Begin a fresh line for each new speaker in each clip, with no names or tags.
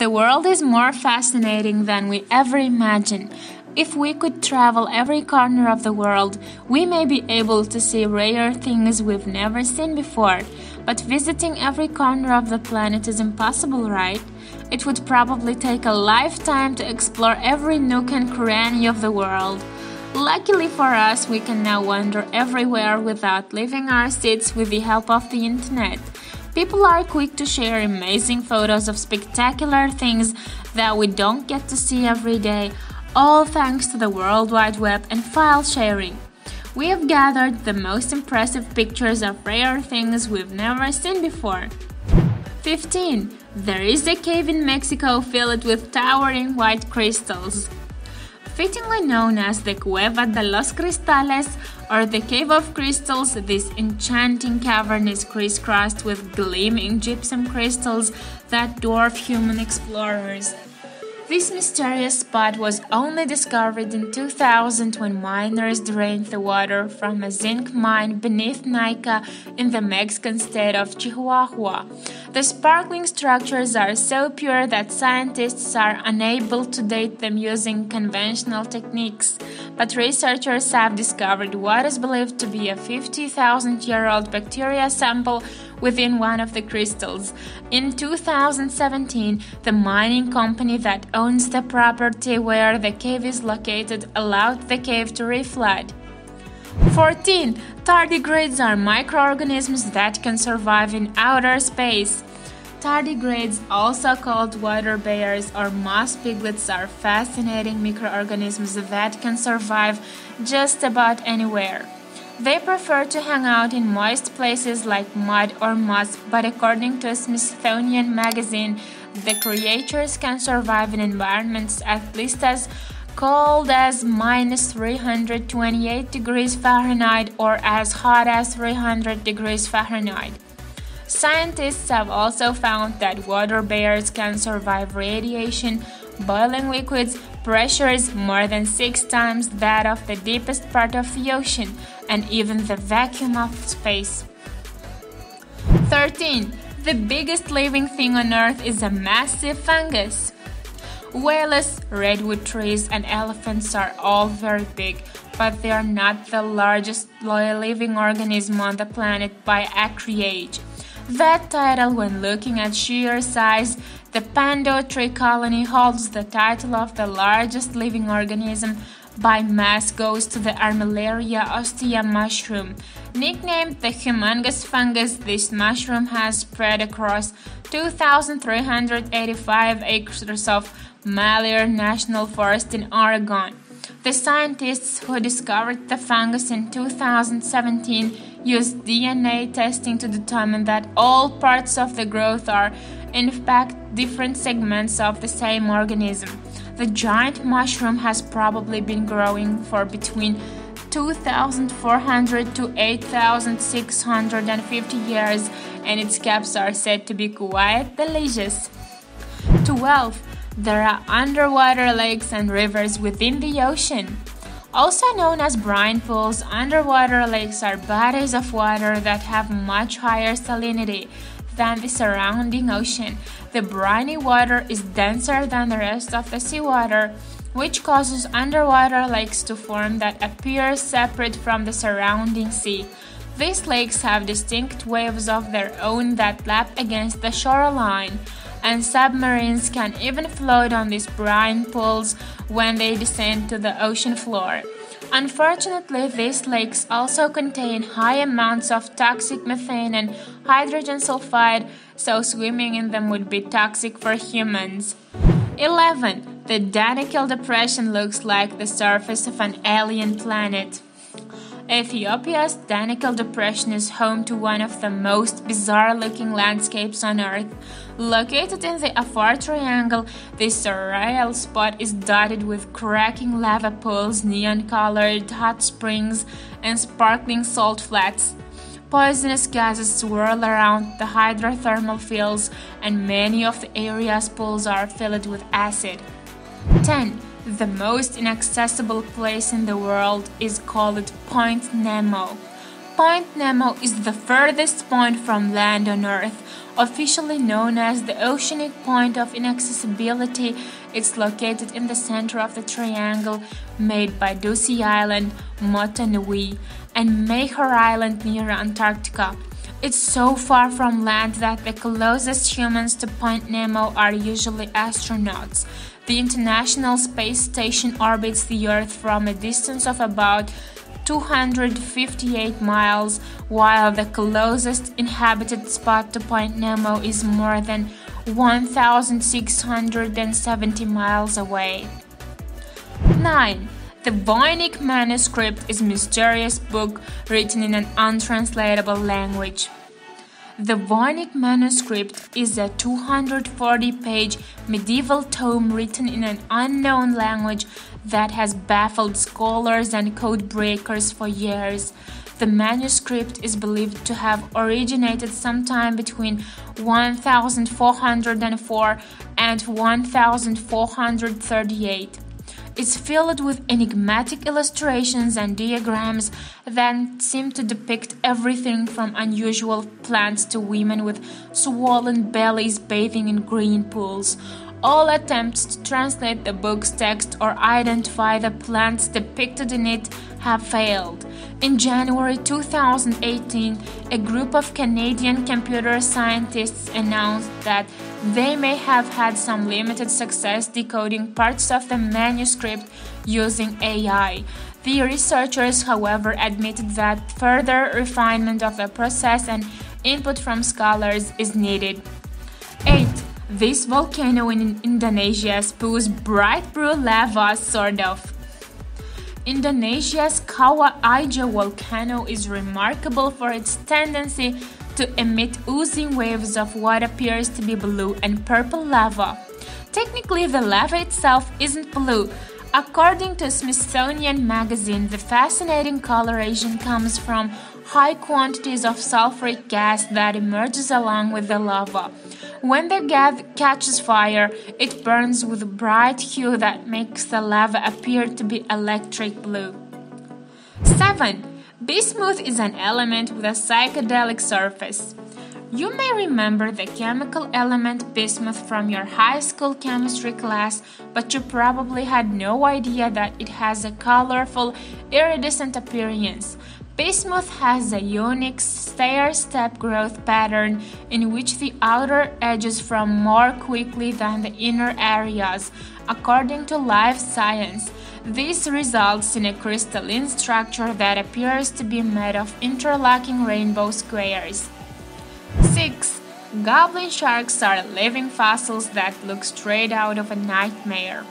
The world is more fascinating than we ever imagined. If we could travel every corner of the world, we may be able to see rare things we've never seen before. But visiting every corner of the planet is impossible, right? It would probably take a lifetime to explore every nook and cranny of the world. Luckily for us, we can now wander everywhere without leaving our seats with the help of the internet. People are quick to share amazing photos of spectacular things that we don't get to see every day, all thanks to the World Wide Web and file sharing. We have gathered the most impressive pictures of rare things we've never seen before. 15. There is a cave in Mexico filled with towering white crystals. Fittingly known as the Cueva de los Cristales, or the Cave of Crystals, this enchanting cavern is crisscrossed with gleaming gypsum crystals that dwarf human explorers. This mysterious spot was only discovered in 2000 when miners drained the water from a zinc mine beneath Nica in the Mexican state of Chihuahua. The sparkling structures are so pure that scientists are unable to date them using conventional techniques, but researchers have discovered what is believed to be a 50,000-year-old bacteria sample within one of the crystals. In 2017, the mining company that owns the property where the cave is located allowed the cave to reflood. 14. Tardigrades are microorganisms that can survive in outer space. Tardigrades, also called water bears or moss piglets, are fascinating microorganisms that can survive just about anywhere. They prefer to hang out in moist places like mud or moss, but according to a Smithsonian magazine, the creatures can survive in environments at least as cold as minus 328 degrees Fahrenheit or as hot as 300 degrees Fahrenheit. Scientists have also found that water bears can survive radiation, boiling liquids, pressures more than 6 times that of the deepest part of the ocean, and even the vacuum of space. 13. The biggest living thing on Earth is a massive fungus. Whales, redwood trees, and elephants are all very big, but they are not the largest living organism on the planet by acreage. That title, when looking at sheer size, the Pando tree colony holds the title of the largest living organism. By mass goes to the Armillaria ostea mushroom. Nicknamed the humongous fungus, this mushroom has spread across 2,385 acres of Malheur National Forest in Oregon. The scientists who discovered the fungus in 2017 used DNA testing to determine that all parts of the growth are, in fact, different segments of the same organism. The giant mushroom has probably been growing for between 2,400 to 8,650 years, and its caps are said to be quite delicious. 12. There are underwater lakes and rivers within the ocean. Also known as brine pools, underwater lakes are bodies of water that have much higher salinity than the surrounding ocean. The briny water is denser than the rest of the seawater, which causes underwater lakes to form that appear separate from the surrounding sea. These lakes have distinct waves of their own that lap against the shoreline, and submarines can even float on these brine pools when they descend to the ocean floor. Unfortunately, these lakes also contain high amounts of toxic methane and hydrogen sulfide, so swimming in them would be toxic for humans. 11. The Danakil Depression looks like the surface of an alien planet. Ethiopia's Danakil Depression is home to one of the most bizarre-looking landscapes on Earth. Located in the Afar Triangle, this surreal spot is dotted with cracking lava pools, neon-colored hot springs, and sparkling salt flats. Poisonous gases swirl around the hydrothermal fields, and many of the area's pools are filled with acid. 10. The most inaccessible place in the world is called Point Nemo. Point Nemo is the furthest point from land on Earth, officially known as the Oceanic Point of Inaccessibility. It's located in the center of the triangle made by Ducie Island, Mota Nui, and Mayher Island near Antarctica. It's so far from land that the closest humans to Point Nemo are usually astronauts. The International Space Station orbits the Earth from a distance of about 258 miles, while the closest inhabited spot to Point Nemo is more than 1,670 miles away. 9. The Bionic Manuscript is a mysterious book written in an untranslatable language. The Bionic Manuscript is a 240-page medieval tome written in an unknown language that has baffled scholars and code breakers for years. The manuscript is believed to have originated sometime between 1404 and 1438. It's filled with enigmatic illustrations and diagrams that seem to depict everything from unusual plants to women with swollen bellies bathing in green pools. All attempts to translate the book's text or identify the plants depicted in it have failed. In January 2018, a group of Canadian computer scientists announced that they may have had some limited success decoding parts of the manuscript using AI. The researchers, however, admitted that further refinement of the process and input from scholars is needed. 8. This volcano in Indonesia spews bright blue lava, sort of. Indonesia's Kawah Ijo volcano is remarkable for its tendency to emit oozing waves of what appears to be blue and purple lava. Technically, the lava itself isn't blue. According to Smithsonian Magazine, the fascinating coloration comes from high quantities of sulfuric gas that emerges along with the lava. When the gas catches fire, it burns with a bright hue that makes the lava appear to be electric blue. 7. Bismuth is an element with a psychedelic surface. You may remember the chemical element bismuth from your high school chemistry class, but you probably had no idea that it has a colorful, iridescent appearance. Bismuth has a unique stair-step growth pattern in which the outer edges form more quickly than the inner areas. According to Life Science, this results in a crystalline structure that appears to be made of interlocking rainbow squares. 6. Goblin sharks are living fossils that look straight out of a nightmare.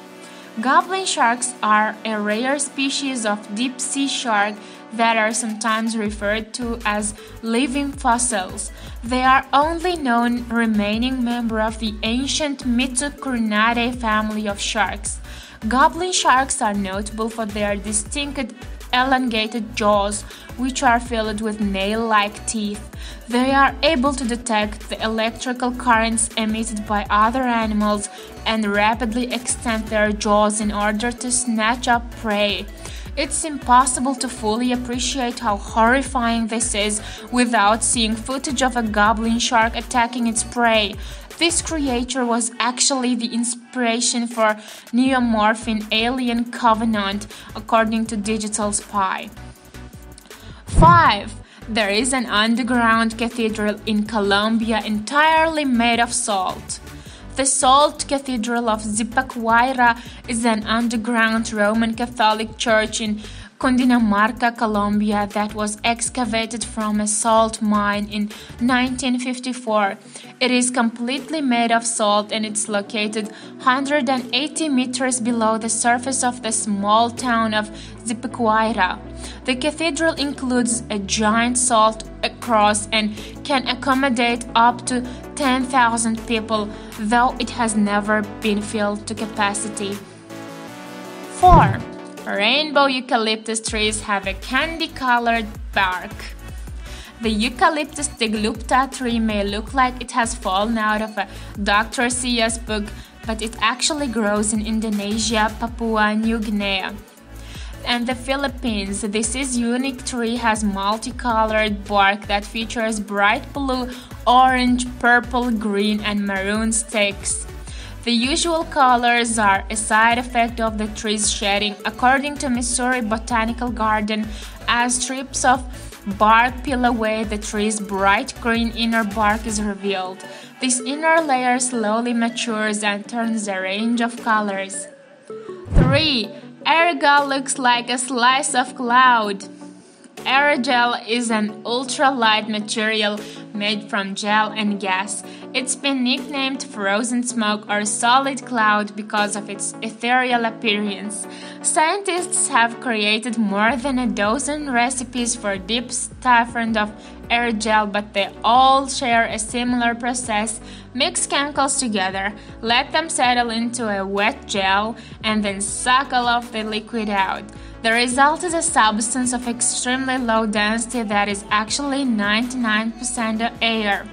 Goblin sharks are a rare species of deep-sea shark that are sometimes referred to as living fossils. They are only known remaining member of the ancient Mitochondriidae family of sharks. Goblin sharks are notable for their distinct elongated jaws, which are filled with nail-like teeth. They are able to detect the electrical currents emitted by other animals and rapidly extend their jaws in order to snatch up prey. It's impossible to fully appreciate how horrifying this is without seeing footage of a goblin shark attacking its prey. This creature was actually the inspiration for Neomorph in Alien Covenant, according to Digital Spy. 5. There is an underground cathedral in Colombia entirely made of salt. The Salt Cathedral of Zipaquirá is an underground Roman Catholic church in Cundinamarca, Colombia, that was excavated from a salt mine in 1954. It is completely made of salt and it's located 180 meters below the surface of the small town of Zipaquirá. The cathedral includes a giant salt cross and can accommodate up to 10,000 people, though it has never been filled to capacity. 4. Rainbow eucalyptus trees have a candy-colored bark. The Eucalyptus teglupta tree may look like it has fallen out of a Dr. Seuss book, but it actually grows in Indonesia, Papua New Guinea. and the Philippines. This unique tree has multicolored bark that features bright blue, orange, purple, green, and maroon sticks. The usual colors are a side effect of the tree's shedding, according to Missouri Botanical Garden. As strips of bark peel away, the tree's bright green inner bark is revealed. This inner layer slowly matures and turns a range of colors. 3. Aerogel looks like a slice of cloud. Aerogel is an ultra-light material made from gel and gas. It's been nicknamed frozen smoke or solid cloud because of its ethereal appearance. Scientists have created more than a dozen recipes for deep stipend of aerogel, but they all share a similar process. Mix chemicals together, let them settle into a wet gel, and then suck all of the liquid out. The result is a substance of extremely low density that is actually 99% air.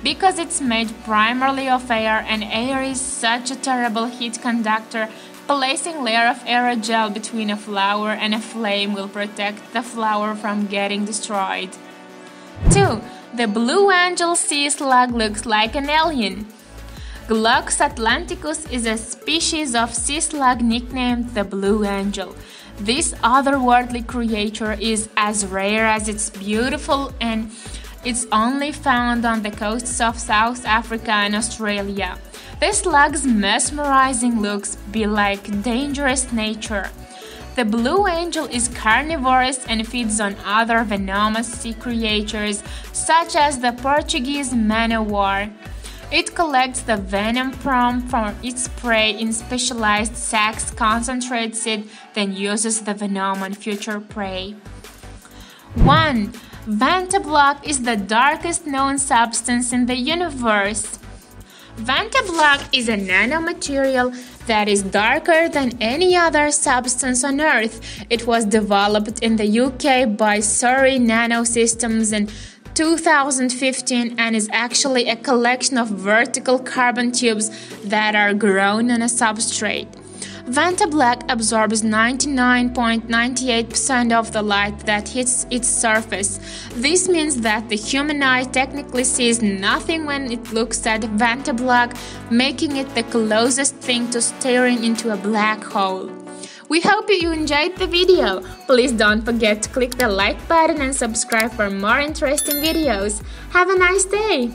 Because it's made primarily of air, and air is such a terrible heat conductor, placing a layer of aerogel between a flower and a flame will protect the flower from getting destroyed. 2. The blue angel sea slug looks like an alien. Glox atlanticus is a species of sea slug nicknamed the blue angel. This otherworldly creature is as rare as it's beautiful, and it's only found on the coasts of South Africa and Australia. The slug's mesmerizing looks belie dangerous nature. The blue angel is carnivorous and feeds on other venomous sea creatures, such as the Portuguese man-o'-war. It collects the venom from its prey in specialized sacs, concentrates it, then uses the venom on future prey. 1. Vantablack is the darkest known substance in the universe. Vantablack is a nanomaterial that is darker than any other substance on Earth. It was developed in the UK by Surrey Nanosystems in 2015 and is actually a collection of vertical carbon tubes that are grown on a substrate. Vantablack absorbs 99.98% of the light that hits its surface. This means that the human eye technically sees nothing when it looks at Vantablack, making it the closest thing to staring into a black hole. We hope you enjoyed the video. Please don't forget to click the like button and subscribe for more interesting videos. Have a nice day!